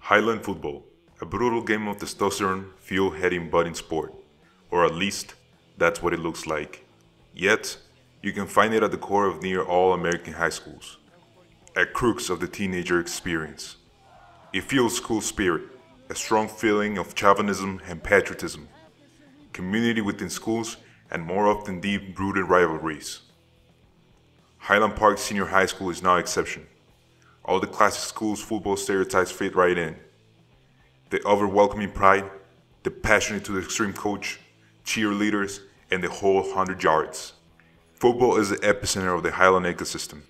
Highland football, a brutal game of testosterone, fuel-heading budding sport. Or at least, that's what it looks like. Yet, you can find it at the core of near all American high schools. A crux of the teenager experience. It fuels school spirit, a strong feeling of chauvinism and patriotism, community within schools, and more often deep-rooted rivalries. Highland Park Senior High School is no exception. All the classic schools' football stereotypes fit right in. The over-welcoming pride, the passionate to the extreme coach, cheerleaders, and the whole 100 yards. Football is the epicenter of the Highland ecosystem.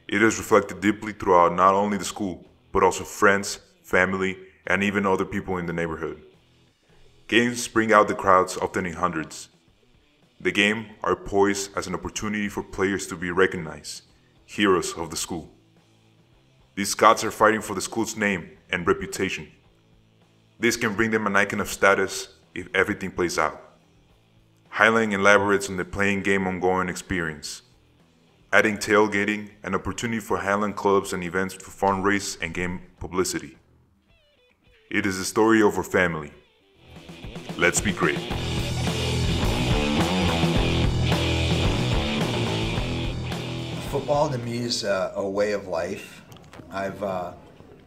It is reflected deeply throughout not only the school, but also friends, family, and even other people in the neighborhood. Games bring out the crowds, often in hundreds. The game are poised as an opportunity for players to be recognized, heroes of the school. These Scots are fighting for the school's name and reputation. This can bring them an icon of status if everything plays out. Highland elaborates on the playing game ongoing experience, adding tailgating, an opportunity for Highland clubs and events to fundraise and gain publicity. It is the story of our family. Let's be great. Football to me is a way of life. I've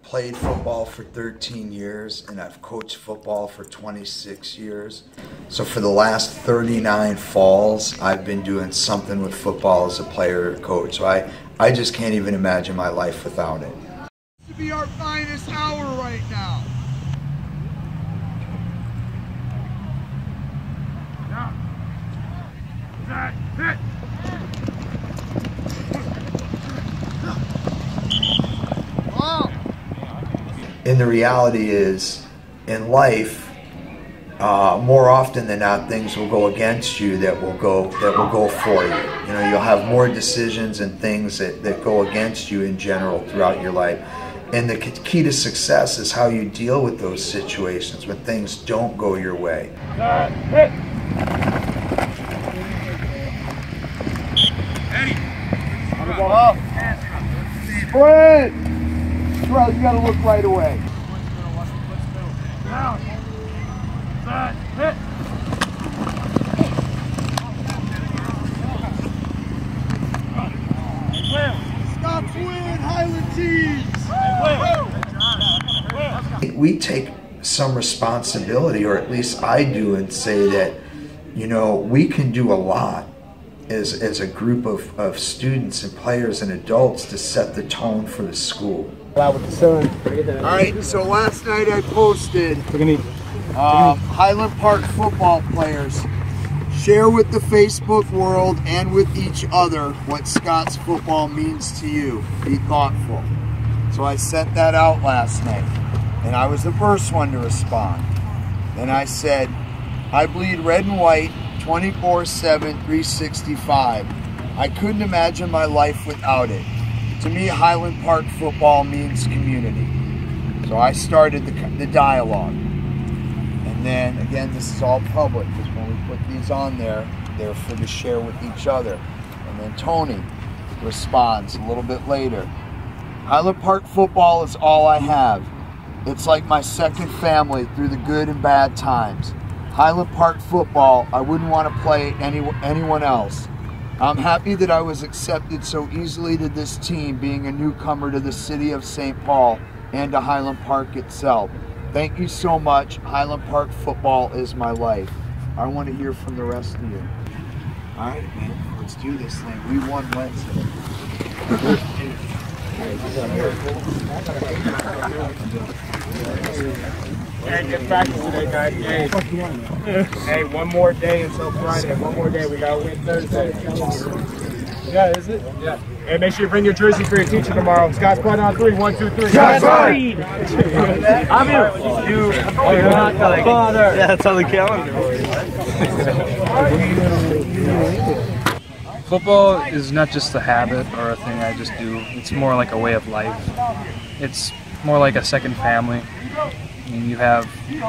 played football for 13 years and I've coached football for 26 years. So for the last 39 falls, I've been doing something with football as a player or coach. So I just can't even imagine my life without it. To be our finest hour right now. Hit. And the reality is, in life, more often than not, things will go against you that will go for you. You know, you'll have more decisions and things that go against you in general throughout your life. And the key to success is how you deal with those situations when things don't go your way. Hit. Sprint! Bro, you gotta look right away. Down. Set. Hit. Scots win, Highland teams! We take some responsibility, or at least I do, and say that, you know, we can do a lot as a group of students and players and adults to set the tone for the school. Alright, so last night I posted Highland Park football players share with the Facebook world and with each other what Scots football means to you. Be thoughtful. So I sent that out last night and I was the first one to respond. And I said, I bleed red and white 24/7, 365. I couldn't imagine my life without it. To me, Highland Park football means community. So I started the dialogue. And then, again, this is all public, because when we put these on there, they're for to share with each other. And then Tony responds a little bit later. Highland Park football is all I have. It's like my second family through the good and bad times. Highland Park football, I wouldn't want to play anyone else. I'm happy that I was accepted so easily to this team, being a newcomer to the city of St. Paul and to Highland Park itself. Thank you so much. Highland Park football is my life. I want to hear from the rest of you. All right, man, let's do this thing. We won Wednesday. Hey, good practice today, guys. Hey, one more day until Friday. One more day. We got to win Thursday. Yeah, is it? Yeah. Hey, make sure you bring your jersey for your teacher tomorrow. Scott's playing on 3. 1, 2, 3. Scott's right. I'm you. Oh, you're not the father. Yeah, that's on the calendar. Football is not just a habit or a thing I just do. It's more like a way of life. It's more like a second family. I mean,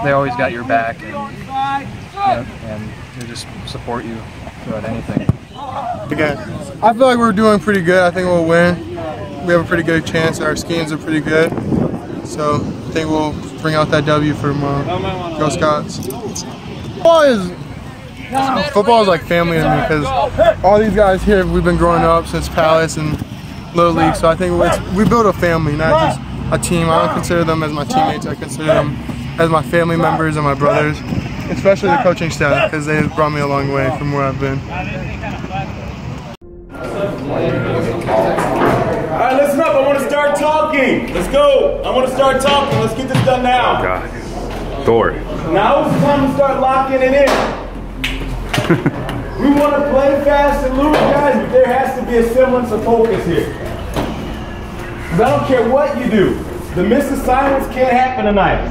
they always got your back, and they just support you throughout anything. Again, I feel like we're doing pretty good. I think we'll win. We have a pretty good chance. Our schemes are pretty good. So think we'll bring out that W for tomorrow. Go Scots. Football is like family to me because all these guys here, we've been growing up since Palace and Little League, so I think we build a family, not just a team. I don't consider them as my teammates, I consider them as my family members and my brothers, especially the coaching staff because they have brought me a long way from where I've been. All right, listen up, I want to start talking. Let's go. I want to start talking. Let's get this done now. Oh, God. Thor. Now is the time to start locking it in. We want to play fast and lose, guys, but there has to be a semblance of focus here. Because I don't care what you do. The misassignments can't happen tonight.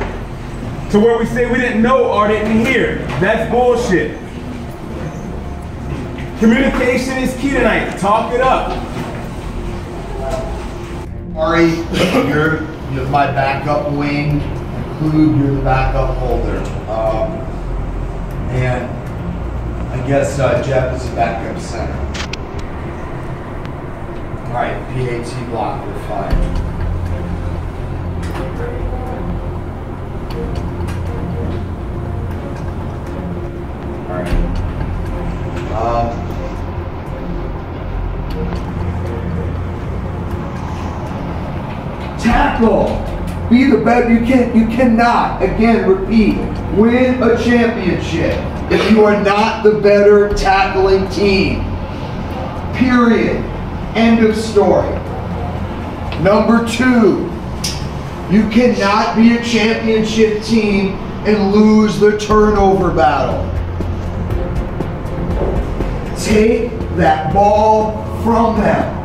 To where we say we didn't know or didn't hear. That's bullshit. Communication is key tonight. Talk it up. Ari, you're my backup wing. Include you're the backup holder. And I guess Jeff is the backup center. All right, PAT block, we're fine. All right. Tackle. Be the better. You cannot, again, repeat, win a championship if you are not the better tackling team. Period. End of story. Number 2, you cannot be a championship team and lose the turnover battle. Take that ball from them.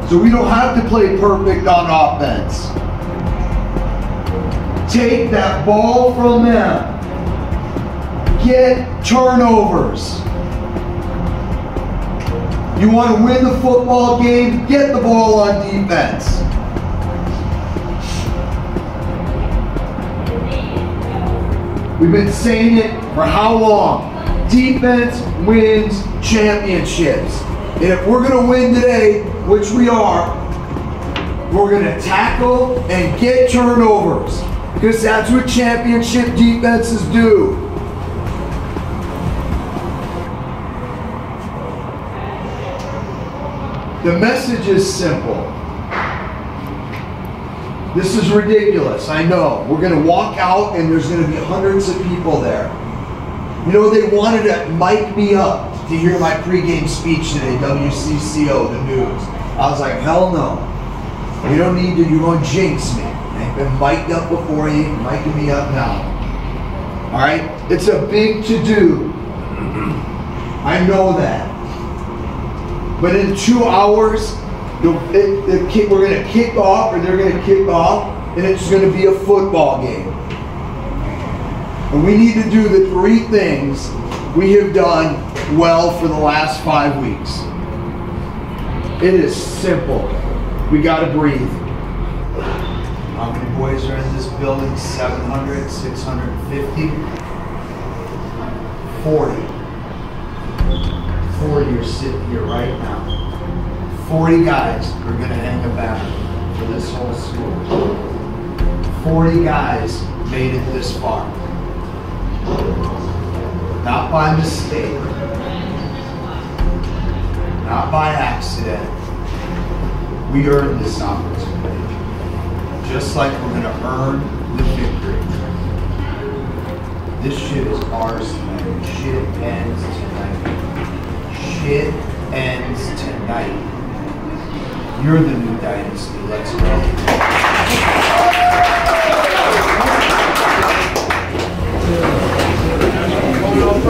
So we don't have to play perfect on offense. Take that ball from them. Get turnovers. You want to win the football game? Get the ball on defense. We've been saying it for how long? Defense wins championships. And if we're going to win today, which we are, we're going to tackle and get turnovers. Because that's what championship defenses do. The message is simple. This is ridiculous, I know. We're going to walk out and there's going to be hundreds of people there. You know, they wanted to mic me up to hear my pregame speech today, WCCO, the news. I was like, hell no. You don't need to, you're going to jinx me. I've been mic'd up before, you ain't micing me up now. All right? It's a big to-do. I know that. But in 2 hours, we're going to kick off, or they're going to kick off, and it's going to be a football game. And we need to do the 3 things we have done well for the last 5 weeks. It is simple. We got to breathe. How many boys are in this building? 700, 650? 40. 40 are sitting here right now. 40 guys are going to hang a banner for this whole school. 40 guys made it this far. Not by mistake. Not by accident. We earned this opportunity. Just like we're going to earn the victory. This shit is ours tonight. Shit ends tonight. Shit ends tonight. You're the new dynasty. Let's go.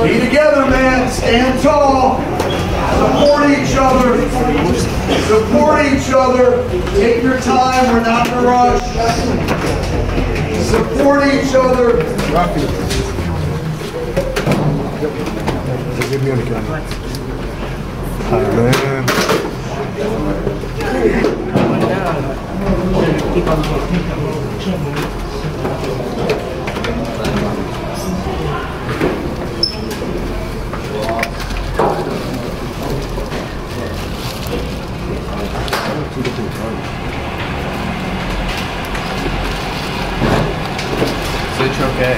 Be together, man. Stand tall. Support each other. Support each other. Take your time. We're not in a rush. Support each other. Give me a camera. Hi, man. Say okay.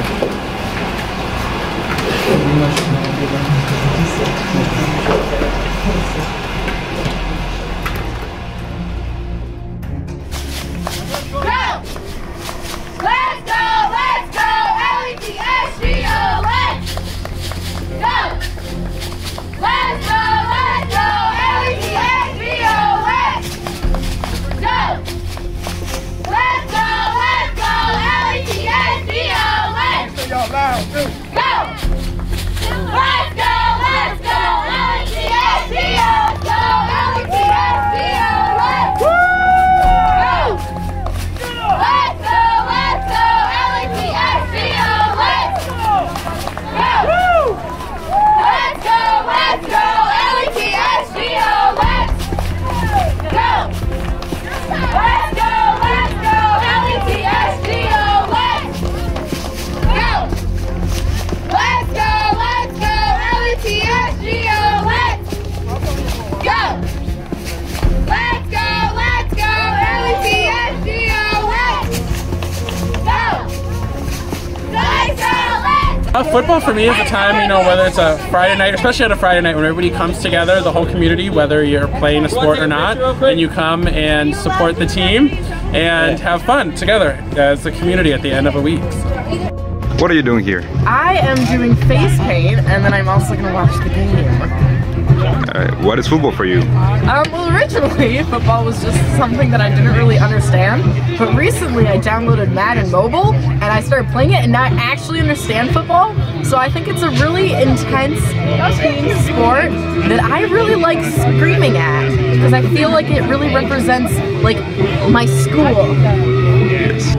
Football for me is a time, you know, whether it's a Friday night, especially at a Friday night when everybody comes together, the whole community, whether you're playing a sport or not, and you come and support the team and have fun together as a community at the end of a week. What are you doing here? I am doing face paint, and then I'm also going to watch the game. What is football for you? Well, originally, football was just something that I didn't really understand, but recently I downloaded Madden Mobile, and I started playing it, and now I actually understand football, so I think it's a really intense team sport that I really like screaming at, because I feel like it really represents, like, my school. Yes.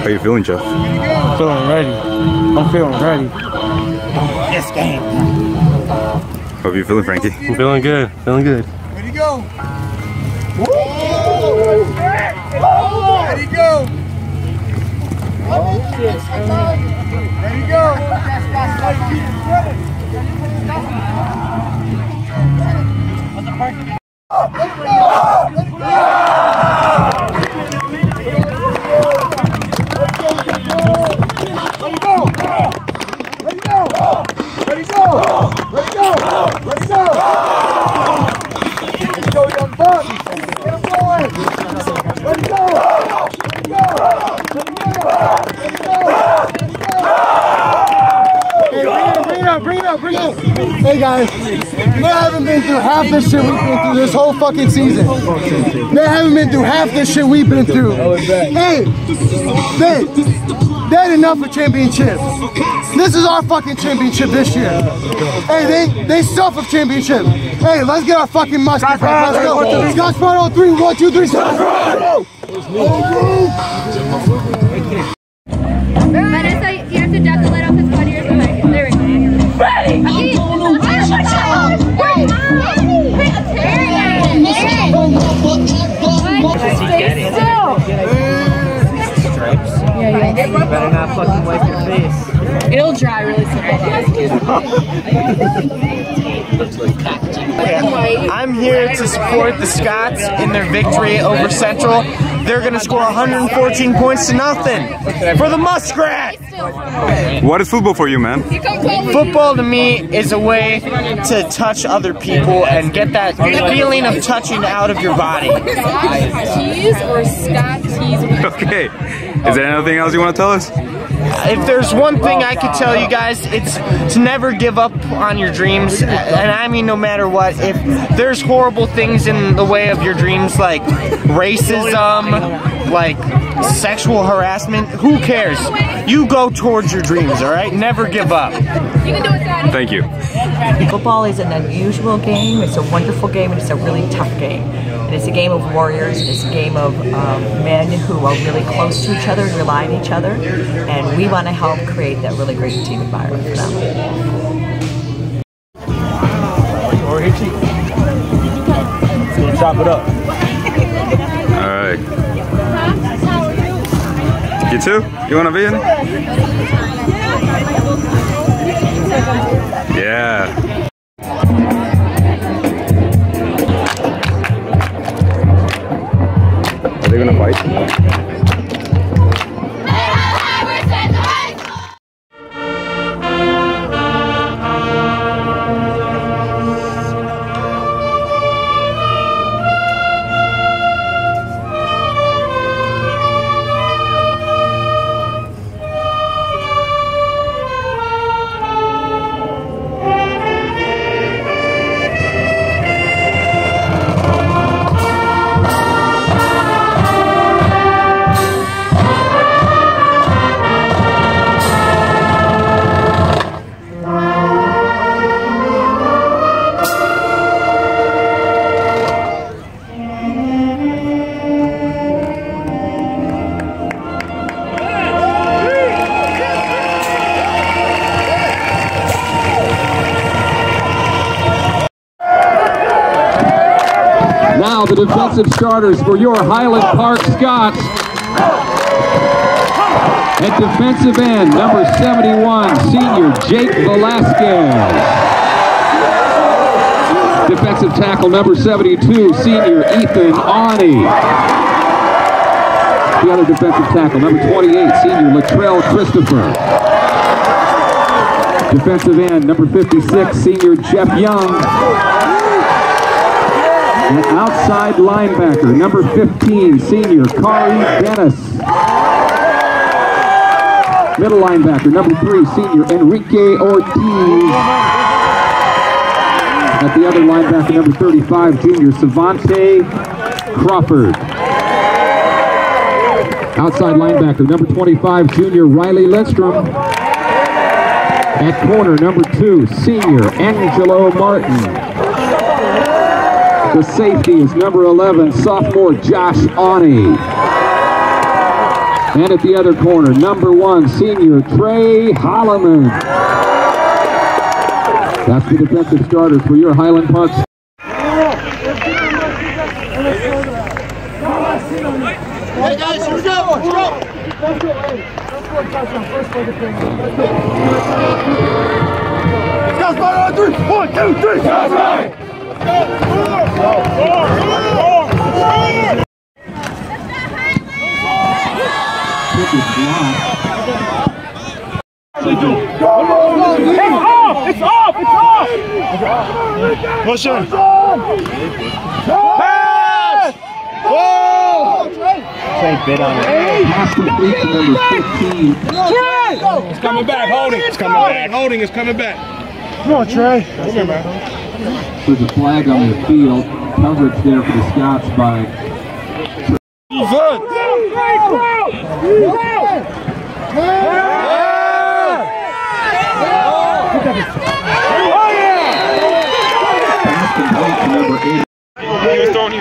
How you feeling, Jeff? Feeling ready. I'm feeling ready. This game. How are you feeling, Frankie? I'm feeling good. Feeling good. Ready to go. Ready to go. Ready to Bring it up. Hey guys, they haven't been through half the shit we've been through this whole fucking season. They haven't been through half the shit we've been through. Hey, they had enough of championships. This is our fucking championship this year. Hey, they suffer championship. Hey, let's get our fucking musket back. Let's go. Scott Sprite on 3. 1, 2, 3. Scott Sprite. Vanessa, you have to Degollado because 1 year's away. There we go. Ready! Stay still! Stripes. Yeah, You better not fucking wipe your face. It'll dry really soon. I'm here to support the Scots in their victory over Central. They're going to score 114 points to nothing for the Muskrat. What is football for you, man? Football to me is a way to touch other people and get that feeling of touching out of your body. Tees or Scott tees? Okay. Is there anything else you want to tell us? If there's one thing I could tell you guys, it's to never give up on your dreams. And I mean no matter what. If there's horrible things in the way of your dreams, like racism, like sexual harassment, who cares? You go towards your dreams, alright? Never give up. Thank you. Football is an unusual game, it's a wonderful game, and it's a really tough game. And it's a game of warriors, and it's a game of men who are really close to each other and rely on each other. And we want to help create that really great team environment for them. Or hit you. It's gonna chop it up. Alright. You too? You wanna be in? Yeah. Are they gonna fight? Now the defensive starters for your Highland Park Scots. At defensive end, number 71, senior Jake Velasquez. Defensive tackle, number 72, senior Ethan Awney. The other defensive tackle, number 28, senior Latrell Christopher. Defensive end, number 56, senior Jeff Young. And outside linebacker, number 15, senior Kari Dennis. Middle linebacker, number 3, senior Enrique Ortiz. At the other linebacker, number 35, junior Savante Crawford. Outside linebacker, number 25, junior Riley Lindstrom. At corner, number 2, senior Angelo Martin. The safety is number 11, sophomore Josh Awney. And at the other corner, number 1, senior Trey Holloman. That's the defensive starters for your Highland Park. Hey guys, here we go! Let's go! Let's go, spot on 3! 1, 2, 3! That's right! It's off! Push him! Pass! Whoa! Trey bit on it. Pass complete to number 15. It's coming back, holding. It's coming back. Holding is coming back. Come on, Trey. Come here, man. There's a flag on the field. Coverage there for the Scots by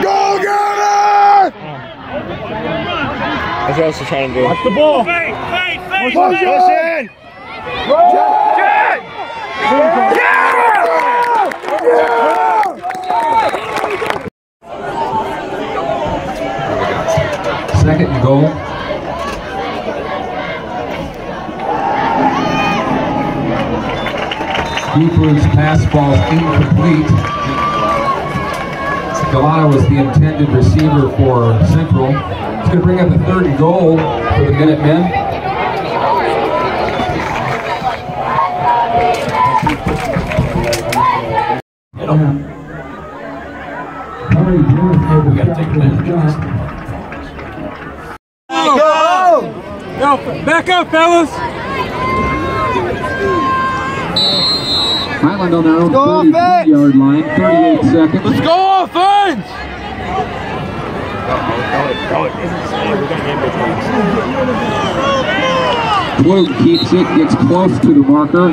Go get it! That's what I was trying to do. Watch the ball. Push in. second and goal. Cooper's pass ball incomplete. Degollado was the intended receiver for Central. It's going to bring up a 3rd and goal for the Minutemen. We got to take advantage. Go! Back up, fellas! Highland on their own 32-yard line, 38 seconds. Let's go offense! Klug keeps it, gets close to the marker.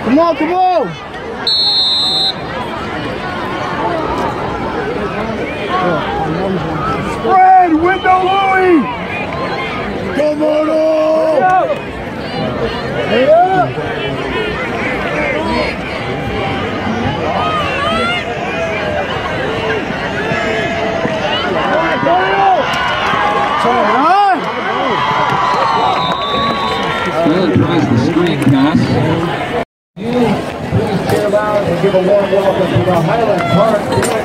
Come on, come on! Spread! Window Louie! Come on! Hey up! Highland tries the screen pass. Please cheer loud and give a warm welcome to the Highland Park Senior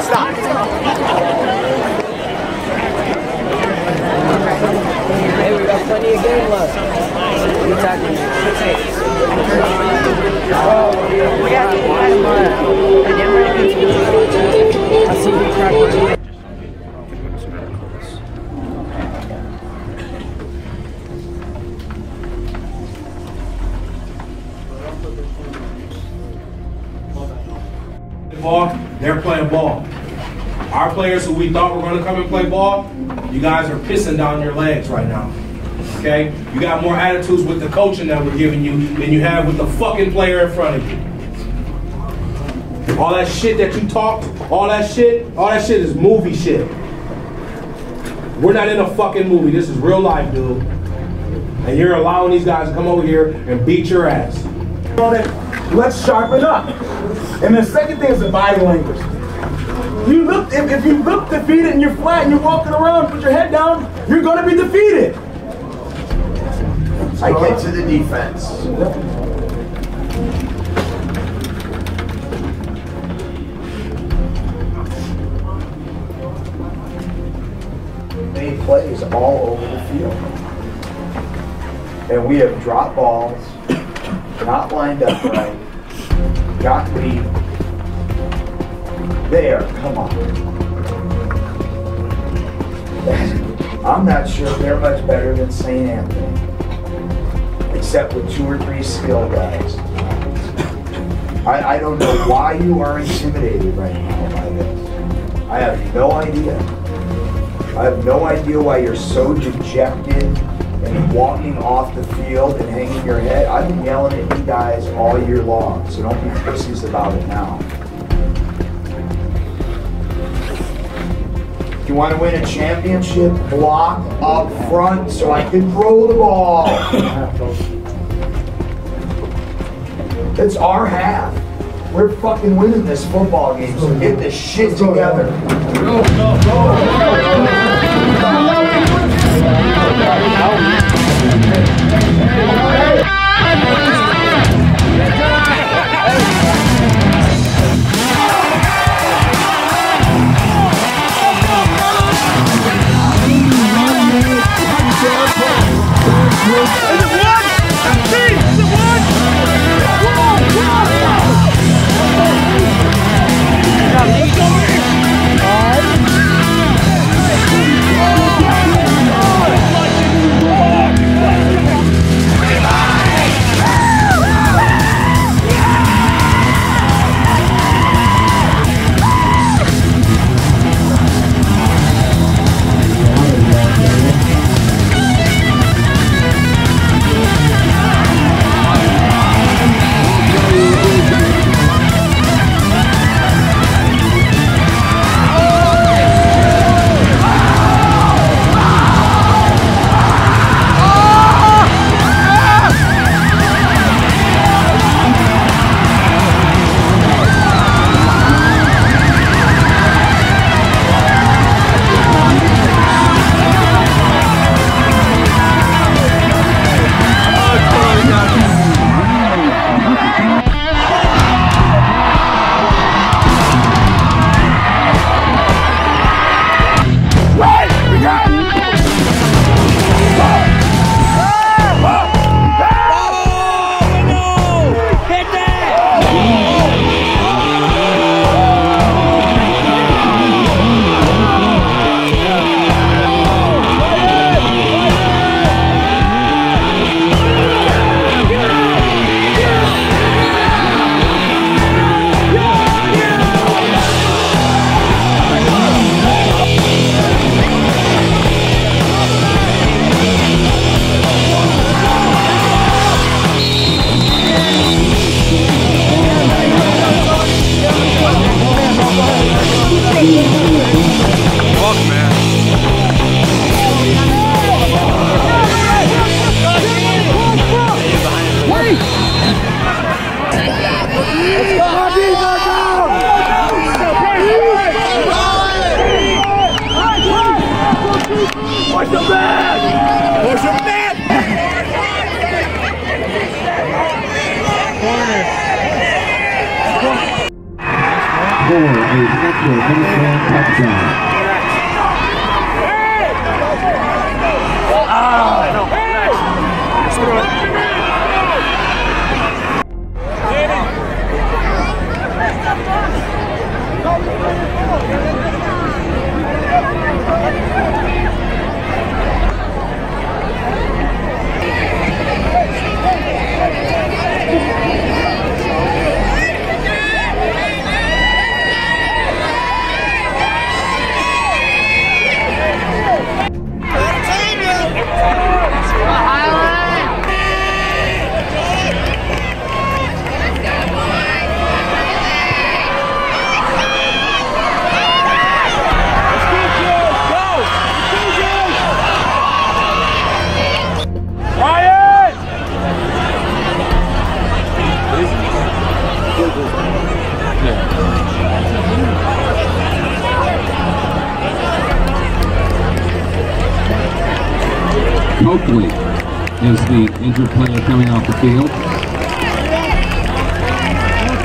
Stop. Hey, we got plenty of game left. What are you talking Ball, they're playing ball. Our players who we thought were going to come and play ball, you guys are pissing down your legs right now. Okay? You got more attitudes with the coaching that we're giving you than you have with the fucking player in front of you. All that shit that you talked, all that shit is movie shit. We're not in a fucking movie. This is real life, dude. And you're allowing these guys to come over here and beat your ass. Let's sharpen up. And the second thing is the body language. You look, if you look defeated and you're flat and you're walking around, put your head down, you're going to be defeated. I get to the defense. Many plays all over the field. And we have dropped balls, not lined up right, got lead. There, come on. I'm not sure they're much better than St. Anthony, except with 2 or 3 skill guys. I don't know why you are intimidated right now by this. I have no idea. I have no idea why you're so dejected and walking off the field and hanging your head. I've been yelling at you guys all year long, so don't be pussies about it now. If you want to win a championship, block up front so I can throw the ball. It's our half. We're fucking winning this football game, so get this shit together. Go, go, go. for a Minuteman touchdown. Coakley is the injured player coming off the field.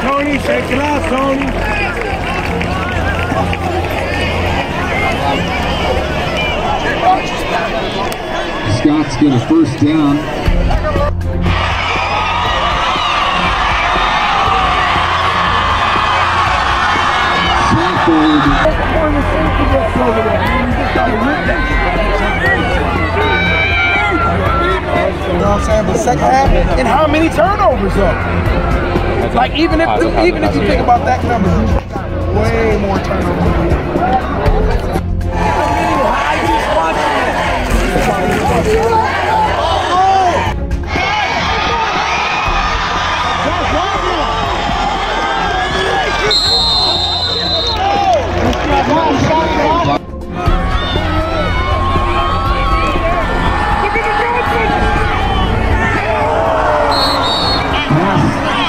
Tony, shake it out, Tony. Scott's get a first down. You know what I'm saying? But second half, and how many turnovers though? Like even if you think about that number, way more turnovers.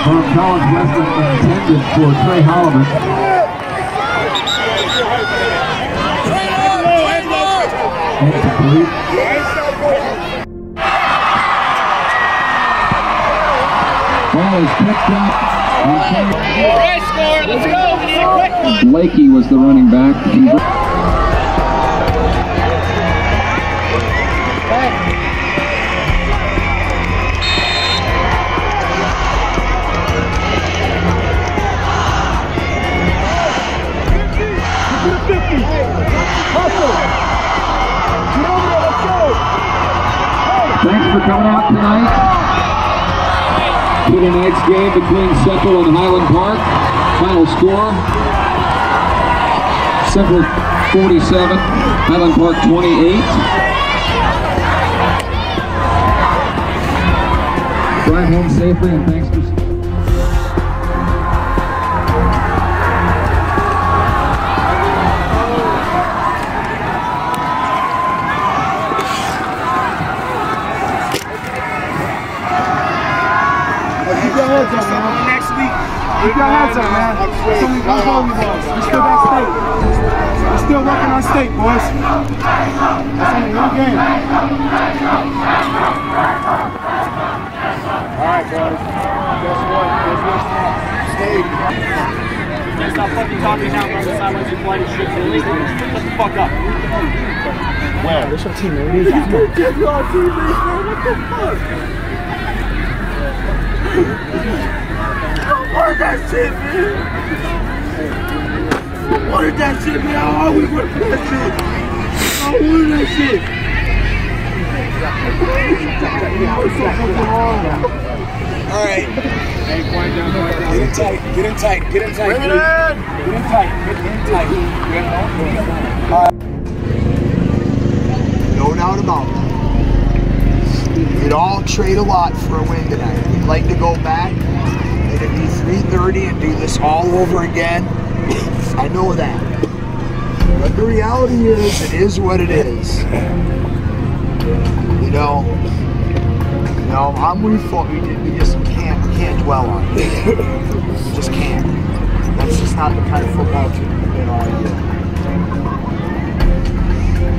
From College Western intended for Trey Holloman. Incomplete. Ball is picked up. Alright, score, let's go. We need a quick one. Blakey was the running back. Thanks for coming out tonight to tonight's game between Central and Highland Park. Final score, Central 47, Highland Park 28. Drive home safely and thanks for next week. Keep your heads up, man. It's only one volleyball. We still got state. We're still working on state, boys. That's only one game. Alright, guys. Guess what? State. You can't stop fucking talking now, bro. That's not what you play. Shit, illegal. Shut the fuck up. Where? This is our team, man. What are you talking about? What the fuck? I wanted that shit, man. I wanted that shit, man. I always wanted that shit. I wanted that shit. Alright. Get in tight, get in tight, get in tight. Bring it in! Get in tight, no doubt about it. We'd all trade a lot for a win tonight. We'd like to go back. It'd be 3:30 and do this all over again. I know that. But the reality is, it is what it is. You know, I'm we just can't dwell on it. We just can't. That's just not the kind of football team we've been all year.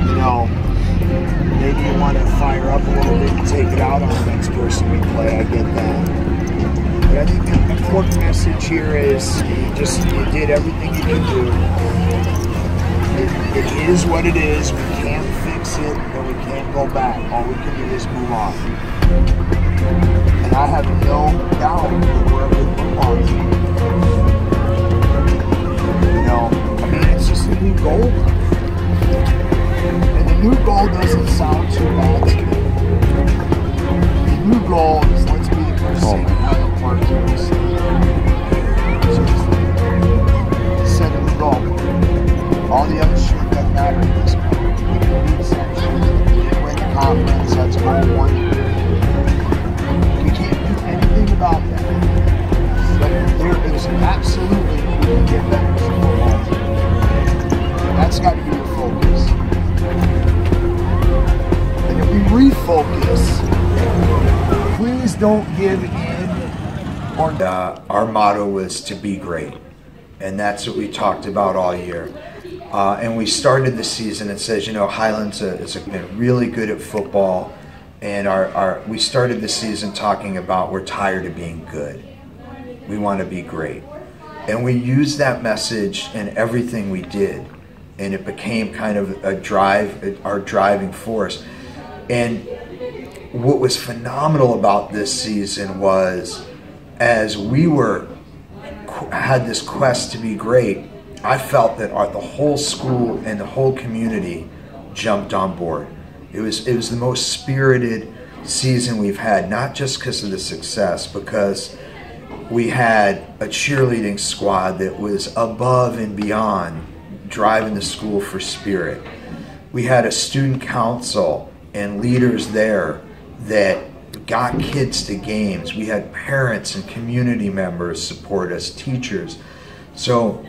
You know, maybe you want to fire up a little bit and take it out on the next person we play. I get that. But I think the important message here is you did everything you could do. is what it is. We can't fix it, and we can't go back. All we can do is move on. And I have no doubt that we're a good football team. You know, I mean, it's just a new goal. And the new goal doesn't sound too bad to me. The new goal is let's be the first team in Highland Park USA. Set a new goal. All the other shit doesn't matter at this point. We can beat section, we didn't win the conference, that's goal 1 year. We can't do anything about that. But there is absolutely, we can get better as a football team. That's got to be your focus. And if we refocus, please don't give in. Our motto was to be great. And that's what we talked about all year. And we started the season, it says, you know, Highlands has been really good at football. And we started the season talking about we're tired of being good. We want to be great. And we used that message in everything we did. And it became kind of our driving force. And what was phenomenal about this season was, as we had this quest to be great, I felt that the whole school and the whole community jumped on board. It was the most spirited season we've had, not just because of the success, because we had a cheerleading squad that was above and beyond driving the school for spirit. We had a student council and leaders there that got kids to games. We had parents and community members support us, teachers. So,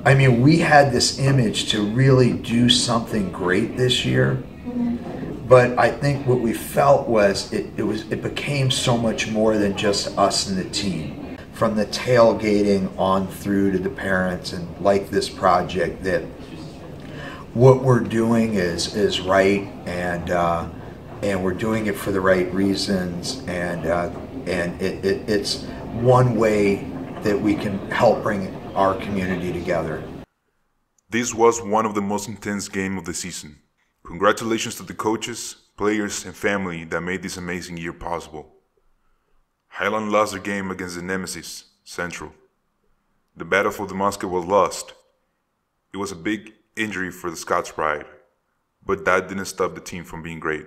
I mean, we had this image to really do something great this year. But I think what we felt was it became so much more than just us and the team. From the tailgating on through to the parents and like this project, that what we're doing is right, and we're doing it for the right reasons, and it's one way that we can help bring our community together. This was one of the most intense games of the season. Congratulations to the coaches, players, and family that made this amazing year possible. Highland lost their game against the nemesis, Central. The battle for the musket was lost. It was a big injury for the Scots pride, but that didn't stop the team from being great.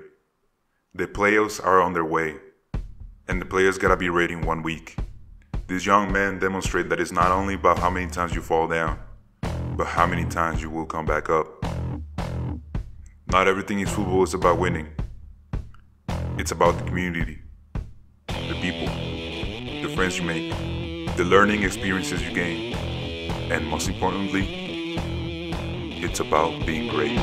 The playoffs are on their way, and the players gotta be ready in 1 week. These young men demonstrate that it's not only about how many times you fall down, but how many times you will come back up. Not everything in football is about winning. It's about the community, the people, the friends you make, the learning experiences you gain, and most importantly, it's about being great.